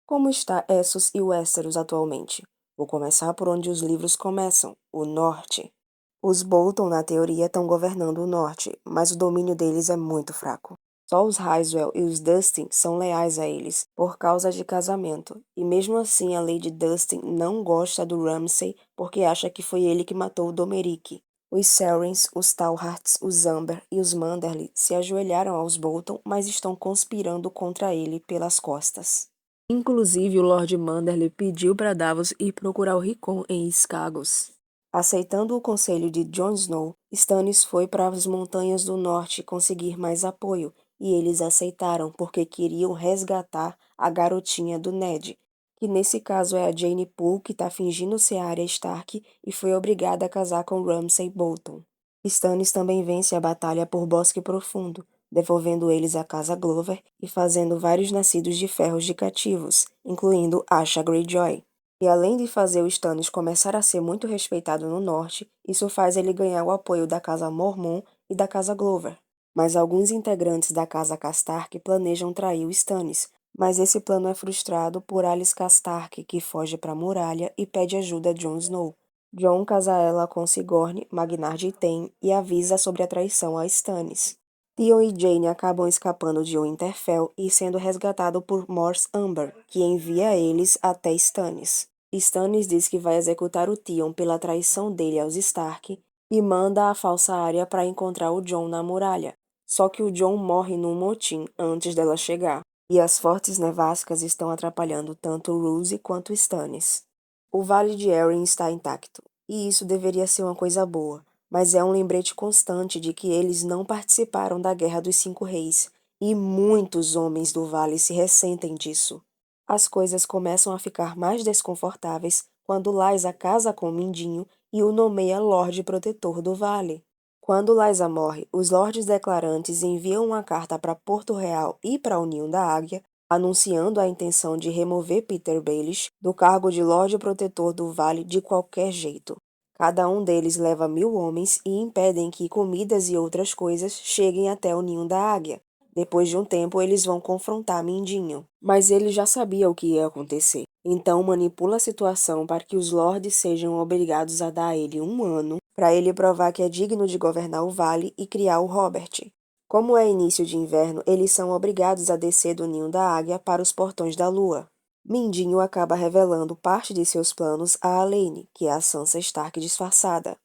Como está Essos e Westeros atualmente? Vou começar por onde os livros começam, o Norte. Os Bolton, na teoria, estão governando o Norte, mas o domínio deles é muito fraco. Só os Ryswell e os Dustin são leais a eles, por causa de casamento, e mesmo assim a Lady Dustin não gosta do Ramsay porque acha que foi ele que matou o Domeric. Os Serrens, os Tallharts, os Amber e os Manderly se ajoelharam aos Bolton, mas estão conspirando contra ele pelas costas. Inclusive, o Lord Manderly pediu para Davos ir procurar o Rickon em Skagos. Aceitando o conselho de Jon Snow, Stannis foi para as montanhas do norte conseguir mais apoio, e eles aceitaram porque queriam resgatar a garotinha do Ned, que nesse caso é a Jane Poole, que está fingindo ser a Arya Stark e foi obrigada a casar com Ramsay Bolton. Stannis também vence a batalha por Bosque Profundo, devolvendo eles à Casa Glover e fazendo vários nascidos de ferros de cativos, incluindo Asha Greyjoy. E além de fazer o Stannis começar a ser muito respeitado no norte, isso faz ele ganhar o apoio da Casa Mormont e da Casa Glover. Mas alguns integrantes da Casa Castark planejam trair o Stannis, mas esse plano é frustrado por Alice Castark, que foge para a muralha e pede ajuda a Jon Snow. Jon casa ela com Sigourney, Magnar de Iten e avisa sobre a traição a Stannis. Theon e Jaime acabam escapando de Winterfell e sendo resgatado por Mors Amber, que envia eles até Stannis. Stannis diz que vai executar o Theon pela traição dele aos Stark e manda a falsa Arya para encontrar o Jon na muralha. Só que o Jon morre num motim antes dela chegar, e as fortes nevascas estão atrapalhando tanto Roose quanto Stannis. O Vale de Arryn está intacto, e isso deveria ser uma coisa boa, mas é um lembrete constante de que eles não participaram da Guerra dos Cinco Reis, e muitos homens do Vale se ressentem disso. As coisas começam a ficar mais desconfortáveis quando Lysa casa com Mindinho e o nomeia Lorde Protetor do Vale. Quando Lysa morre, os Lordes Declarantes enviam uma carta para Porto Real e para o Ninho da Águia, anunciando a intenção de remover Peter Baelish do cargo de Lorde Protetor do Vale de qualquer jeito. Cada um deles leva 1000 homens e impedem que comidas e outras coisas cheguem até o Ninho da Águia. Depois de um tempo, eles vão confrontar Mindinho. Mas ele já sabia o que ia acontecer. Então manipula a situação para que os lords sejam obrigados a dar a ele 1 ano para ele provar que é digno de governar o vale e criar o Robert. Como é início de inverno, eles são obrigados a descer do Ninho da Águia para os Portões da Lua. Mindinho acaba revelando parte de seus planos a Alayne, que é a Sansa Stark disfarçada.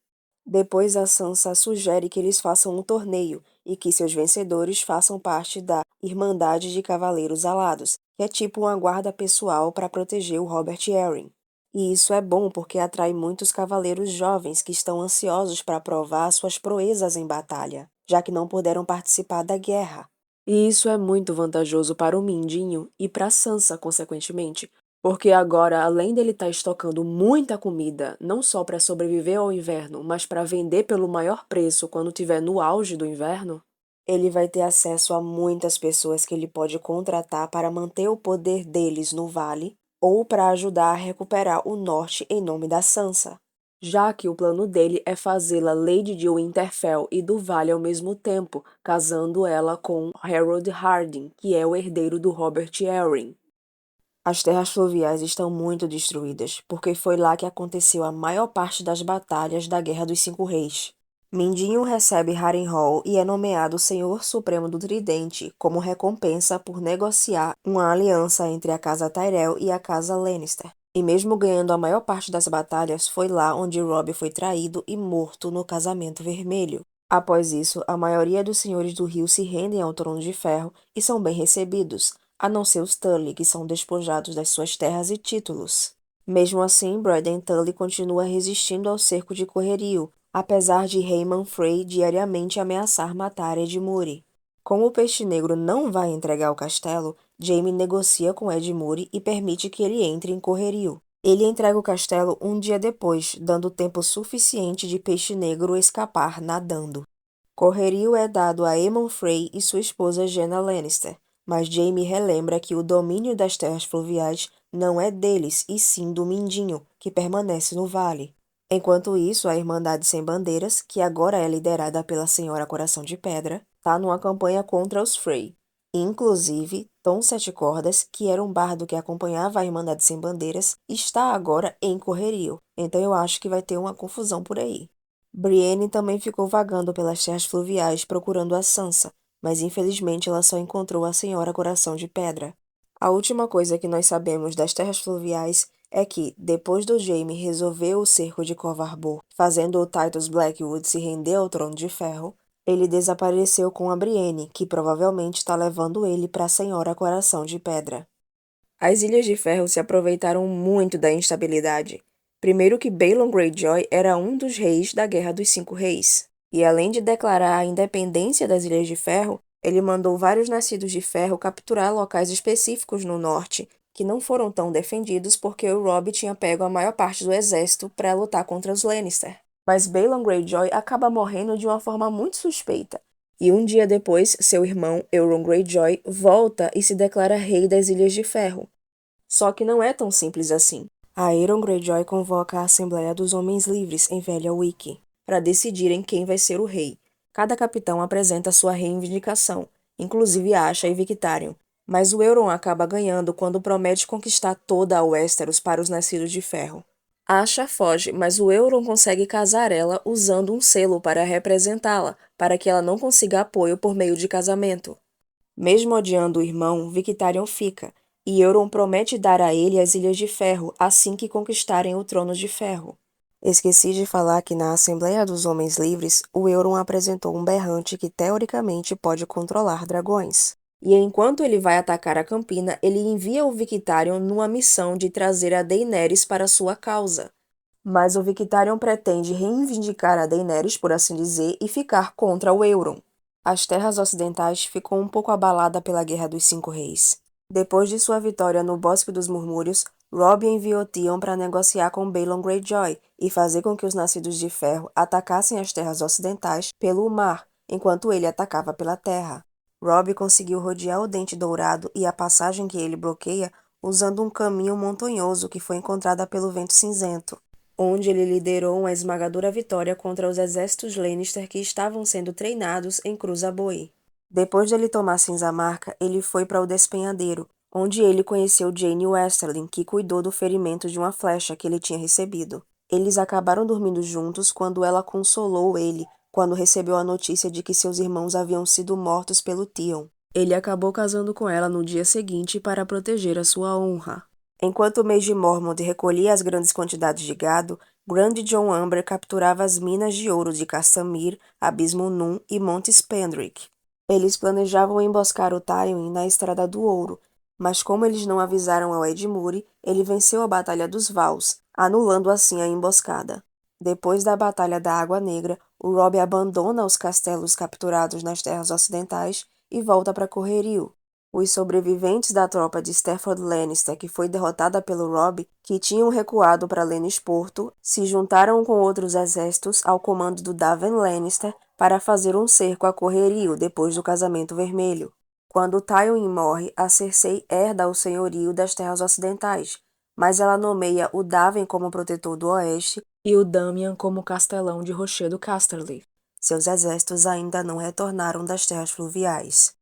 Depois a Sansa sugere que eles façam um torneio e que seus vencedores façam parte da Irmandade de Cavaleiros Alados, que é tipo uma guarda pessoal para proteger o Robert Arryn. E isso é bom porque atrai muitos cavaleiros jovens que estão ansiosos para provar suas proezas em batalha, já que não puderam participar da guerra. E isso é muito vantajoso para o Mindinho e para Sansa, consequentemente, porque agora, além dele estar estocando muita comida, não só para sobreviver ao inverno, mas para vender pelo maior preço quando estiver no auge do inverno, ele vai ter acesso a muitas pessoas que ele pode contratar para manter o poder deles no vale ou para ajudar a recuperar o norte em nome da Sansa. Já que o plano dele é fazê-la Lady de Winterfell e do Vale ao mesmo tempo, casando ela com Harold Harding, que é o herdeiro do Robert Arryn. As terras fluviais estão muito destruídas, porque foi lá que aconteceu a maior parte das batalhas da Guerra dos Cinco Reis. Mindinho recebe Harrenhal e é nomeado Senhor Supremo do Tridente como recompensa por negociar uma aliança entre a Casa Tyrell e a Casa Lannister. E mesmo ganhando a maior parte das batalhas, foi lá onde Robb foi traído e morto no Casamento Vermelho. Após isso, a maioria dos senhores do rio se rendem ao Trono de Ferro e são bem recebidos, a não ser os Tully, que são despojados das suas terras e títulos. Mesmo assim, Braeden Tully continua resistindo ao cerco de Correrio, apesar de Haemon Frey diariamente ameaçar matar Ed Muri. Como o Peixe Negro não vai entregar o castelo, Jaime negocia com Ed Muri e permite que ele entre em Correrio. Ele entrega o castelo um dia depois, dando tempo suficiente de Peixe Negro escapar nadando. Correrio é dado a Aemon Frey e sua esposa Jaina Lannister, mas Jaime relembra que o domínio das terras fluviais não é deles e sim do Mindinho, que permanece no vale. Enquanto isso, a Irmandade Sem Bandeiras, que agora é liderada pela Senhora Coração de Pedra, está numa campanha contra os Frey. Inclusive, Tom Sete Cordas, que era um bardo que acompanhava a Irmandade Sem Bandeiras, está agora em Correrio, então eu acho que vai ter uma confusão por aí. Brienne também ficou vagando pelas terras fluviais procurando a Sansa, mas infelizmente ela só encontrou a Senhora Coração de Pedra. A última coisa que nós sabemos das terras fluviais é que, depois do Jaime resolver o cerco de Cov Arbor, fazendo o Tytus Blackwood se render ao Trono de Ferro, ele desapareceu com a Brienne, que provavelmente está levando ele para a Senhora Coração de Pedra. As Ilhas de Ferro se aproveitaram muito da instabilidade. Primeiro que Balon Greyjoy era um dos reis da Guerra dos Cinco Reis. E além de declarar a independência das Ilhas de Ferro, ele mandou vários nascidos de ferro capturar locais específicos no norte, que não foram tão defendidos porque o Robb tinha pego a maior parte do exército para lutar contra os Lannister. Mas Balon Greyjoy acaba morrendo de uma forma muito suspeita. E um dia depois, seu irmão, Euron Greyjoy, volta e se declara rei das Ilhas de Ferro. Só que não é tão simples assim. Aeron Greyjoy convoca a Assembleia dos Homens Livres em Velha Wiki para decidirem quem vai ser o rei. Cada capitão apresenta sua reivindicação, inclusive Asha e Victarion, mas o Euron acaba ganhando quando promete conquistar toda a Westeros para os Nascidos de Ferro. Asha foge, mas o Euron consegue casar ela usando um selo para representá-la, para que ela não consiga apoio por meio de casamento. Mesmo odiando o irmão, Victarion fica, e Euron promete dar a ele as Ilhas de Ferro assim que conquistarem o Trono de Ferro. Esqueci de falar que na Assembleia dos Homens Livres, o Euron apresentou um berrante que teoricamente pode controlar dragões. E enquanto ele vai atacar a Campina, ele envia o Victarion numa missão de trazer a Daenerys para sua causa. Mas o Victarion pretende reivindicar a Daenerys, por assim dizer, e ficar contra o Euron. As terras ocidentais ficou um pouco abalada pela Guerra dos Cinco Reis. Depois de sua vitória no Bosque dos Murmúrios, Robb enviou Theon para negociar com Balon Greyjoy e fazer com que os Nascidos de Ferro atacassem as terras ocidentais pelo mar, enquanto ele atacava pela terra. Robb conseguiu rodear o Dente Dourado e a passagem que ele bloqueia usando um caminho montanhoso que foi encontrada pelo Vento Cinzento, onde ele liderou uma esmagadora vitória contra os exércitos Lannister que estavam sendo treinados em Cruz-a-Boi. Depois de ele tomar Cinzamarca, ele foi para o Despenhadeiro, onde ele conheceu Jaime Westerling, que cuidou do ferimento de uma flecha que ele tinha recebido. Eles acabaram dormindo juntos quando ela consolou ele, quando recebeu a notícia de que seus irmãos haviam sido mortos pelo Theon. Ele acabou casando com ela no dia seguinte para proteger a sua honra. Enquanto o Maege Mormont recolhia as grandes quantidades de gado, Grande John Amber capturava as minas de ouro de Castamir, Abismo Num e Monte Spendrick. Eles planejavam emboscar o Tywin na Estrada do Ouro, mas como eles não avisaram ao Edmure, ele venceu a Batalha dos Vals, anulando assim a emboscada. Depois da Batalha da Água Negra, o Robb abandona os castelos capturados nas terras ocidentais e volta para Correrio. Os sobreviventes da tropa de Stafford Lannister, que foi derrotada pelo Robb, que tinham recuado para Lennoxporto, se juntaram com outros exércitos ao comando do Daven Lannister para fazer um cerco a Correrio depois do Casamento Vermelho. Quando Tywin morre, a Cersei herda o senhorio das Terras Ocidentais, mas ela nomeia o Daven como protetor do Oeste e o Damian como castelão de Rochedo Casterly. Seus exércitos ainda não retornaram das terras fluviais.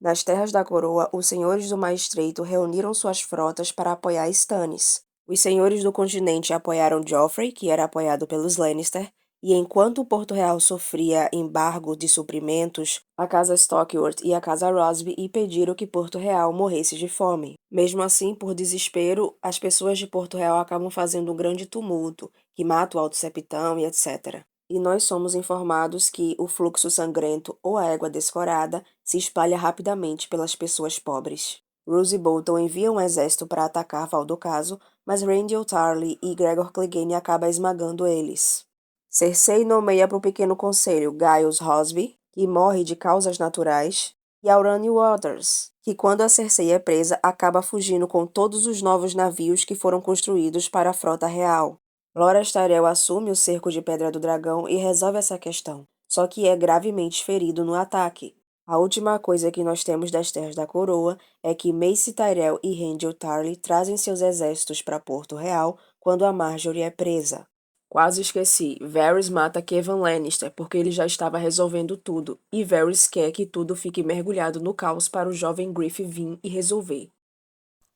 Nas Terras da Coroa, os senhores do Mar Estreito reuniram suas frotas para apoiar Stannis. Os senhores do continente apoiaram Joffrey, que era apoiado pelos Lannister, e enquanto o Porto Real sofria embargo de suprimentos, a Casa Stockworth e a Casa Rosby impediram que Porto Real morresse de fome. Mesmo assim, por desespero, as pessoas de Porto Real acabam fazendo um grande tumulto, que mata o Alto Septão e etc. E nós somos informados que o fluxo sangrento ou a égua descorada se espalha rapidamente pelas pessoas pobres. Roose Bolton envia um exército para atacar Valdocaso, mas Randyll Tarly e Gregor Clegane acabam esmagando eles. Cersei nomeia para o pequeno conselho Giles Rosby, que morre de causas naturais, e Aurane Waters, que quando a Cersei é presa acaba fugindo com todos os novos navios que foram construídos para a frota real. Loras Tyrell assume o cerco de Pedra do Dragão e resolve essa questão, só que é gravemente ferido no ataque. A última coisa que nós temos das Terras da Coroa é que Mace Tyrell e Randyll Tarly trazem seus exércitos para Porto Real quando a Marjorie é presa. Quase esqueci, Varys mata Kevan Lannister porque ele já estava resolvendo tudo, e Varys quer que tudo fique mergulhado no caos para o jovem Griff vir e resolver.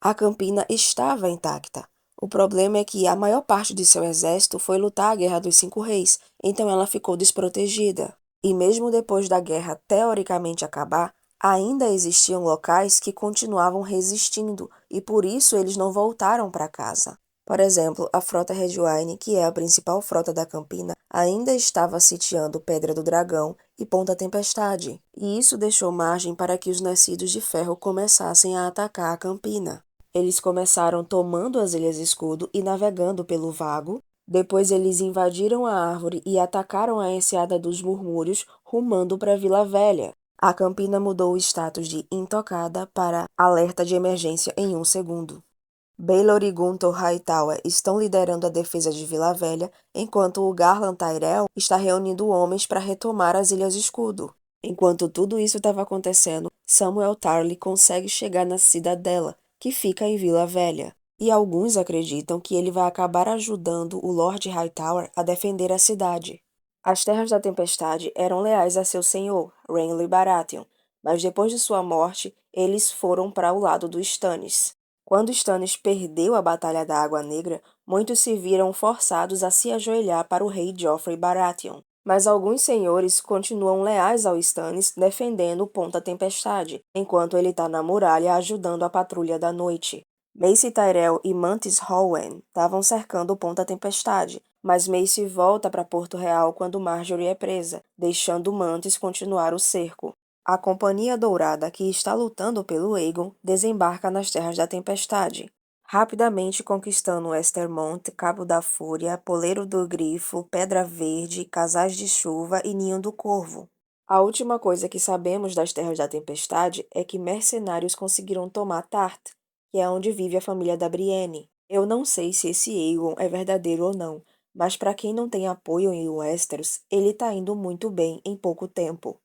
A Campina estava intacta. O problema é que a maior parte de seu exército foi lutar a Guerra dos Cinco Reis, então ela ficou desprotegida. E mesmo depois da guerra teoricamente acabar, ainda existiam locais que continuavam resistindo, e por isso eles não voltaram para casa. Por exemplo, a frota Redwyne, que é a principal frota da Campina, ainda estava sitiando Pedra do Dragão e Ponta Tempestade, e isso deixou margem para que os Nascidos de Ferro começassem a atacar a Campina. Eles começaram tomando as Ilhas Escudo e navegando pelo Vago. Depois eles invadiram a árvore e atacaram a Enseada dos Murmúrios, rumando para Vila Velha. A Campina mudou o status de intocada para alerta de emergência em 1 segundo. Baelor e Gunthor Hightower estão liderando a defesa de Vila Velha, enquanto o Garland Tyrell está reunindo homens para retomar as Ilhas Escudo. Enquanto tudo isso estava acontecendo, Samuel Tarly consegue chegar na Cidadela, que fica em Vila Velha, e alguns acreditam que ele vai acabar ajudando o Lord Hightower a defender a cidade. As Terras da Tempestade eram leais a seu senhor, Renly Baratheon, mas depois de sua morte, eles foram para o lado dos Stannis. Quando Stannis perdeu a Batalha da Água Negra, muitos se viram forçados a se ajoelhar para o rei Joffrey Baratheon. Mas alguns senhores continuam leais ao Stannis, defendendo Ponta Tempestade, enquanto ele está na muralha ajudando a Patrulha da Noite. Mace Tyrell e Mantis Hallwen estavam cercando Ponta Tempestade, mas Mace volta para Porto Real quando Marjorie é presa, deixando Mantis continuar o cerco. A Companhia Dourada, que está lutando pelo Aegon, desembarca nas Terras da Tempestade, rapidamente conquistando Westermont, Cabo da Fúria, Poleiro do Grifo, Pedra Verde, Casais de Chuva e Ninho do Corvo. A última coisa que sabemos das Terras da Tempestade é que mercenários conseguiram tomar Tart, que é onde vive a família da Brienne. Eu não sei se esse Aegon é verdadeiro ou não, mas para quem não tem apoio em Westeros, ele tá indo muito bem em pouco tempo.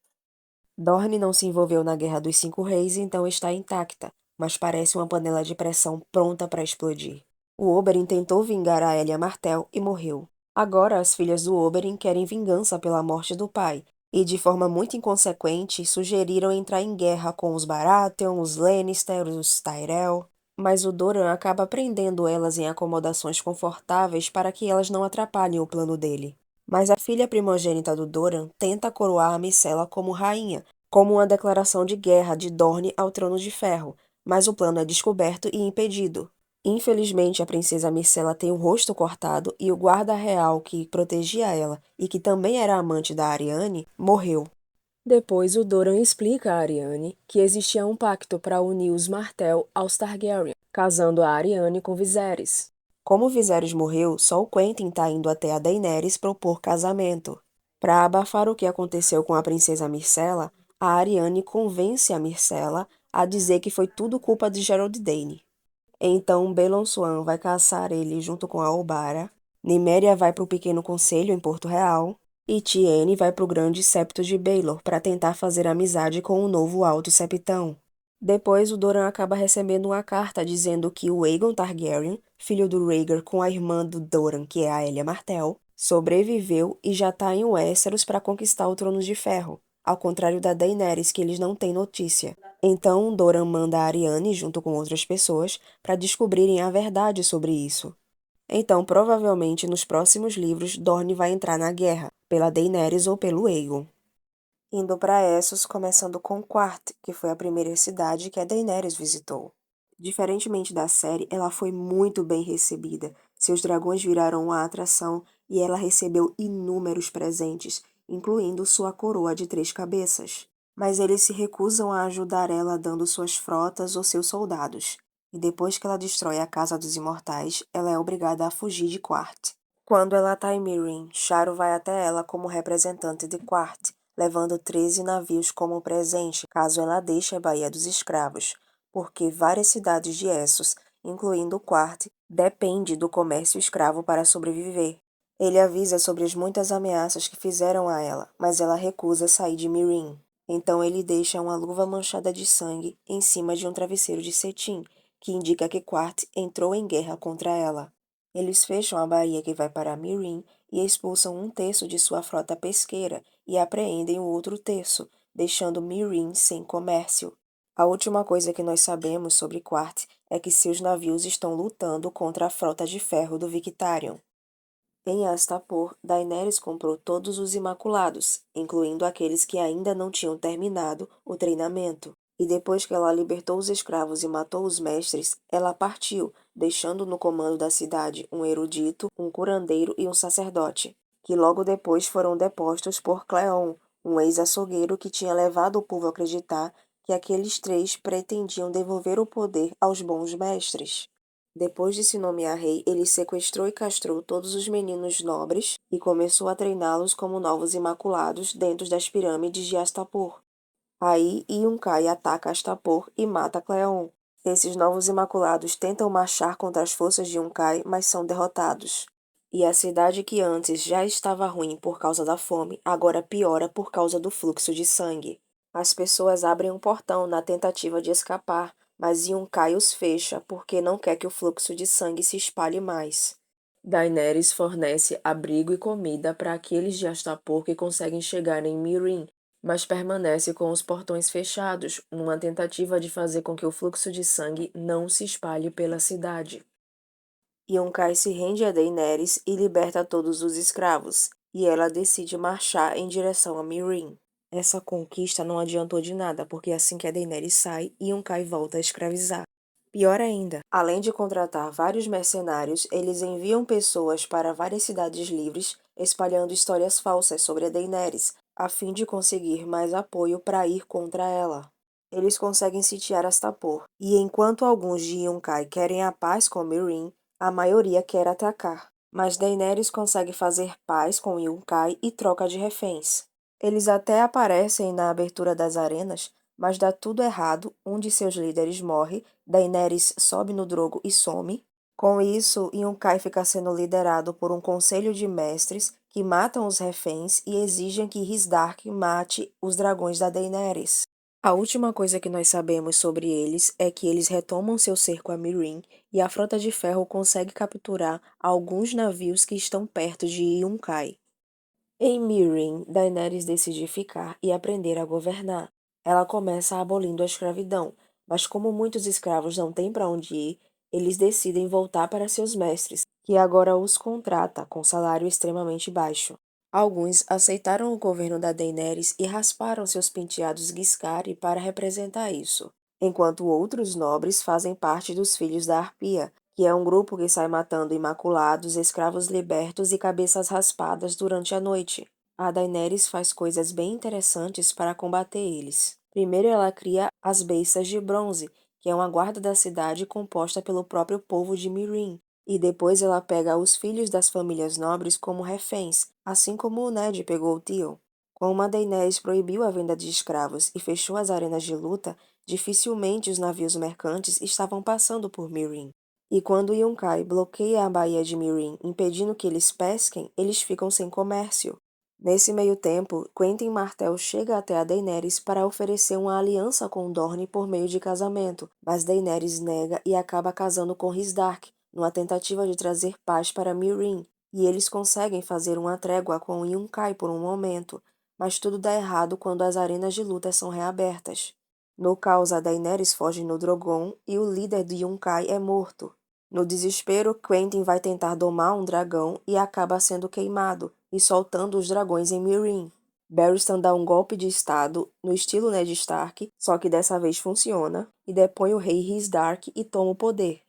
Dorne não se envolveu na Guerra dos Cinco Reis, então está intacta, mas parece uma panela de pressão pronta para explodir. O Oberyn tentou vingar a Elia Martell e morreu. Agora as filhas do Oberyn querem vingança pela morte do pai, e de forma muito inconsequente sugeriram entrar em guerra com os Baratheon, os Lannister, os Tyrell, mas o Doran acaba prendendo elas em acomodações confortáveis para que elas não atrapalhem o plano dele. Mas a filha primogênita do Doran tenta coroar a Micella como rainha, como uma declaração de guerra de Dorne ao Trono de Ferro, mas o plano é descoberto e impedido. Infelizmente, a princesa Micella tem o rosto cortado e o guarda real que protegia ela e que também era amante da Arianne morreu. Depois, o Doran explica a Arianne que existia um pacto para unir os Martell aos Targaryen, casando a Arianne com Viserys. Como Viserys morreu, só o Quentyn tá indo até a Daenerys propor casamento. Para abafar o que aconteceu com a princesa Myrcella, a Arianne convence a Myrcella a dizer que foi tudo culpa de Gerald Dane. Então, Balon Swan vai caçar ele junto com a Obara, Nymeria vai para o Pequeno Conselho em Porto Real, e Tiene vai para o Grande Septo de Baelor para tentar fazer amizade com o novo Alto Septão. Depois, o Doran acaba recebendo uma carta dizendo que o Aegon Targaryen, filho do Rhaegar com a irmã do Doran, que é a Elia Martell, sobreviveu e já está em Westeros para conquistar o Trono de Ferro, ao contrário da Daenerys, que eles não têm notícia. Então, Doran manda a Arianne, junto com outras pessoas, para descobrirem a verdade sobre isso. Então, provavelmente, nos próximos livros, Dorne vai entrar na guerra, pela Daenerys ou pelo Aegon. Indo para Essos, começando com Quart, que foi a primeira cidade que a Daenerys visitou. Diferentemente da série, ela foi muito bem recebida. Seus dragões viraram uma atração e ela recebeu inúmeros presentes, incluindo sua coroa de 3 cabeças. Mas eles se recusam a ajudar ela dando suas frotas ou seus soldados. E depois que ela destrói a Casa dos Imortais, ela é obrigada a fugir de Quart. Quando ela está em Meereen, Sharo vai até ela como representante de Quart, levando 13 navios como presente, caso ela deixe a Baía dos Escravos, porque várias cidades de Essos, incluindo Quart, dependem do comércio escravo para sobreviver. Ele avisa sobre as muitas ameaças que fizeram a ela, mas ela recusa sair de Meereen. Então ele deixa uma luva manchada de sangue em cima de um travesseiro de cetim, que indica que Quart entrou em guerra contra ela. Eles fecham a baía que vai para Meereen e expulsam um terço de sua frota pesqueira e apreendem o outro terço, deixando Meereen sem comércio. A última coisa que nós sabemos sobre Quart é que seus navios estão lutando contra a frota de ferro do Victarion. Em Astapor, Daenerys comprou todos os Imaculados, incluindo aqueles que ainda não tinham terminado o treinamento. E depois que ela libertou os escravos e matou os mestres, ela partiu, deixando no comando da cidade um erudito, um curandeiro e um sacerdote, que logo depois foram depostos por Cleon, um ex-açougueiro que tinha levado o povo a acreditar que aqueles três pretendiam devolver o poder aos bons mestres. Depois de se nomear rei, ele sequestrou e castrou todos os meninos nobres e começou a treiná-los como novos imaculados dentro das pirâmides de Astapor. Aí, Yunkai ataca Astapor e mata Cleon. Esses novos imaculados tentam marchar contra as forças de Yunkai, mas são derrotados. E a cidade que antes já estava ruim por causa da fome, agora piora por causa do fluxo de sangue. As pessoas abrem um portão na tentativa de escapar, mas Yunkai os fecha porque não quer que o fluxo de sangue se espalhe mais. Daenerys fornece abrigo e comida para aqueles de Astapor que conseguem chegar em Meereen, mas permanece com os portões fechados, numa tentativa de fazer com que o fluxo de sangue não se espalhe pela cidade. Yunkai se rende a Daenerys e liberta todos os escravos, e ela decide marchar em direção a Meereen. Essa conquista não adiantou de nada, porque assim que a Daenerys sai, Yunkai volta a escravizar. Pior ainda, além de contratar vários mercenários, eles enviam pessoas para várias cidades livres, espalhando histórias falsas sobre a Daenerys, a fim de conseguir mais apoio para ir contra ela. Eles conseguem sitiar Astapor, e enquanto alguns de Yunkai querem a paz com Meereen, a maioria quer atacar. Mas Daenerys consegue fazer paz com Yunkai e troca de reféns. Eles até aparecem na abertura das arenas, mas dá tudo errado, um de seus líderes morre, Daenerys sobe no Drogo e some. Com isso, Yunkai fica sendo liderado por um conselho de mestres que matam os reféns e exigem que Hizdahr mate os dragões da Daenerys. A última coisa que nós sabemos sobre eles é que eles retomam seu cerco a Meereen e a Frota de Ferro consegue capturar alguns navios que estão perto de Yunkai. Em Meereen, Daenerys decide ficar e aprender a governar. Ela começa abolindo a escravidão, mas como muitos escravos não têm para onde ir, eles decidem voltar para seus mestres, que agora os contrata com salário extremamente baixo. Alguns aceitaram o governo da Daenerys e rasparam seus penteados Giscari para representar isso, enquanto outros nobres fazem parte dos Filhos da Arpia, que é um grupo que sai matando imaculados, escravos libertos e cabeças raspadas durante a noite. A Daenerys faz coisas bem interessantes para combater eles. Primeiro, ela cria as Beiças de Bronze, que é uma guarda da cidade composta pelo próprio povo de Meereen. E depois ela pega os filhos das famílias nobres como reféns, assim como o Ned pegou o Theon. Como a Daenerys proibiu a venda de escravos e fechou as arenas de luta, dificilmente os navios mercantes estavam passando por Meereen. E quando Yunkai bloqueia a Baía de Meereen, impedindo que eles pesquem, eles ficam sem comércio. Nesse meio tempo, Quentyn Martell chega até a Daenerys para oferecer uma aliança com Dorne por meio de casamento, mas Daenerys nega e acaba casando com Hizdahr, numa tentativa de trazer paz para Meereen, e eles conseguem fazer uma trégua com Yunkai por um momento, mas tudo dá errado quando as arenas de luta são reabertas. No caos, a Daenerys foge no Drogon e o líder de Yunkai é morto. No desespero, Quentyn vai tentar domar um dragão e acaba sendo queimado e soltando os dragões em Meereen. Barristan dá um golpe de estado no estilo Ned Stark, só que dessa vez funciona, e depõe o rei Hizdahr e toma o poder.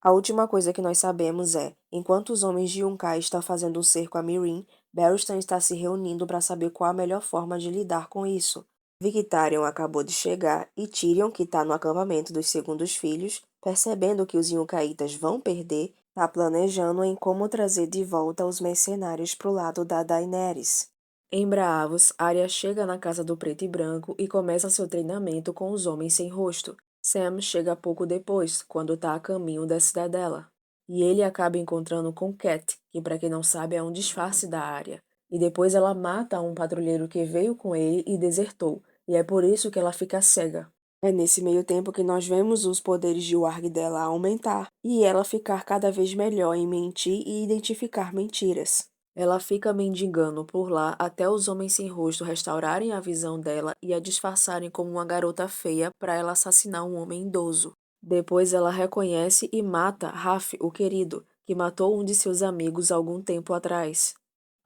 A última coisa que nós sabemos é, enquanto os homens de Yunkai estão fazendo um cerco a Meereen, Barristan está se reunindo para saber qual a melhor forma de lidar com isso. Victarion acabou de chegar e Tyrion, que está no acampamento dos segundos filhos, percebendo que os Yunkaitas vão perder, está planejando em como trazer de volta os mercenários para o lado da Daenerys. Em Braavos, Arya chega na casa do Preto e Branco e começa seu treinamento com os Homens Sem Rosto. Sam chega pouco depois, quando está a caminho da cidadela. E ele acaba encontrando com Cat, que para quem não sabe é um disfarce da Arya. E depois ela mata um patrulheiro que veio com ele e desertou, e é por isso que ela fica cega. É nesse meio tempo que nós vemos os poderes de Warg dela aumentar e ela ficar cada vez melhor em mentir e identificar mentiras. Ela fica mendigando por lá até os homens sem rosto restaurarem a visão dela e a disfarçarem como uma garota feia para ela assassinar um homem idoso. Depois ela reconhece e mata Raf, o querido, que matou um de seus amigos algum tempo atrás.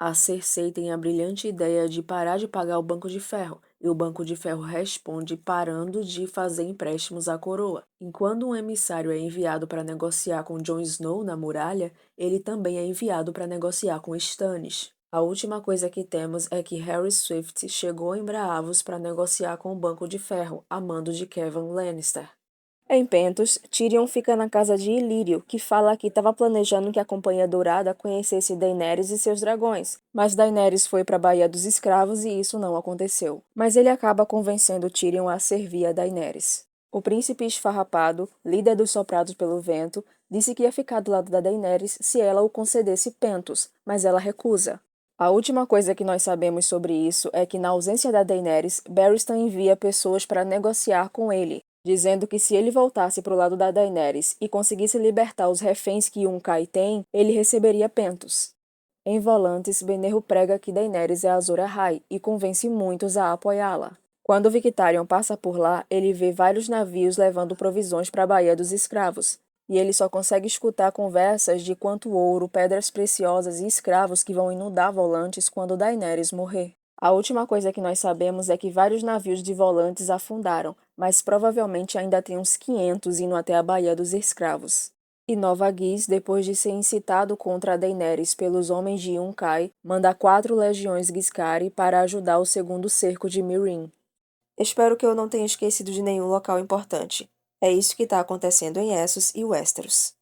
A Cersei tem a brilhante ideia de parar de pagar o Banco de Ferro, e o Banco de Ferro responde parando de fazer empréstimos à coroa. Enquanto um emissário é enviado para negociar com Jon Snow na muralha, ele também é enviado para negociar com Stannis. A última coisa que temos é que Harry Swift chegou em Braavos para negociar com o Banco de Ferro, a mando de Kevan Lannister. Em Pentos, Tyrion fica na casa de Illyrio, que fala que estava planejando que a Companhia Dourada conhecesse Daenerys e seus dragões, mas Daenerys foi para a Baía dos Escravos e isso não aconteceu. Mas ele acaba convencendo Tyrion a servir a Daenerys. O príncipe esfarrapado, líder dos Soprados pelo Vento, disse que ia ficar do lado da Daenerys se ela o concedesse Pentos, mas ela recusa. A última coisa que nós sabemos sobre isso é que, na ausência da Daenerys, Barristan envia pessoas para negociar com ele, dizendo que se ele voltasse para o lado da Daenerys e conseguisse libertar os reféns que Yunkai tem, ele receberia Pentos. Em Volantis, Benerro prega que Daenerys é Azor Ahai e convence muitos a apoiá-la. Quando Victarion passa por lá, ele vê vários navios levando provisões para a Baía dos Escravos, e ele só consegue escutar conversas de quanto ouro, pedras preciosas e escravos que vão inundar Volantis quando Daenerys morrer. A última coisa que nós sabemos é que vários navios de Volantis afundaram, mas provavelmente ainda tem uns 500 indo até a Baía dos Escravos. E Nova Guis, depois de ser incitado contra Daenerys pelos homens de Yunkai, manda 4 legiões Giscari para ajudar o segundo cerco de Meereen. Espero que eu não tenha esquecido de nenhum local importante. É isso que está acontecendo em Essos e Westeros.